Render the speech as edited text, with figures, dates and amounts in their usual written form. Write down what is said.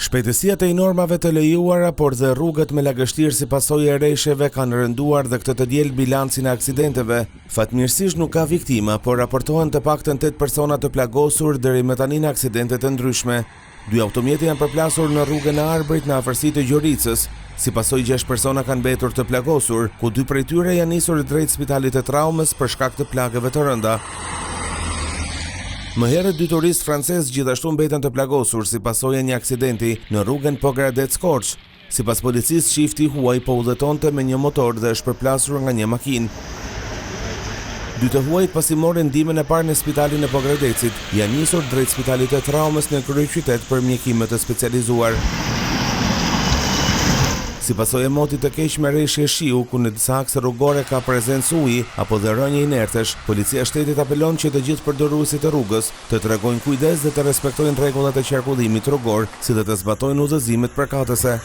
Shpejtësiat e normave të lejuara, por dhe rrugët me lagështirë si pasojë e rreshjeve kanë rënduar dhe këtë të diel bilancin e aksidenteve. Fatmirësisht nuk ka viktima, por raportohen të paktën 8 persona të plagosur deri më tani në aksidente të ndryshme. 2 automjete janë përplasur në rrugën e Arbërit në afërsi të Gjoricës. Si pasojë 6 persona kanë mbetur të plagosur, ku 2 prej tyre janë nisur drejt spitalit të traumës për shkak të plagëve të rënda. Më herët 2 turistë francezë gjithashtu mbeten të plagosur si pasojë e një aksidenti në rrugën Pogradec-Korç. Sipas policisë, çifti huaj po udhëtonte me një motor dhe është përplasur nga një makinë. 2 të huajt pasi morën ndihmën e parë në spitalin e Pogradecit, janë nisur drejt spitalit të traumës në kryeqytet për mjekime të specializuar. Si pasojë e motit të keq me rreshje shiu, ku në disa akse rrugore ka prezencë uji apo dhe rënje inertesh, policia e shtetit apelon që të gjithë përdoruesit e rrugës të tregojnë kujdes dhe të respektojnë rregullat e qarkullimit rrugor, si dhe të zbatojnë udhëzimet përkatëse.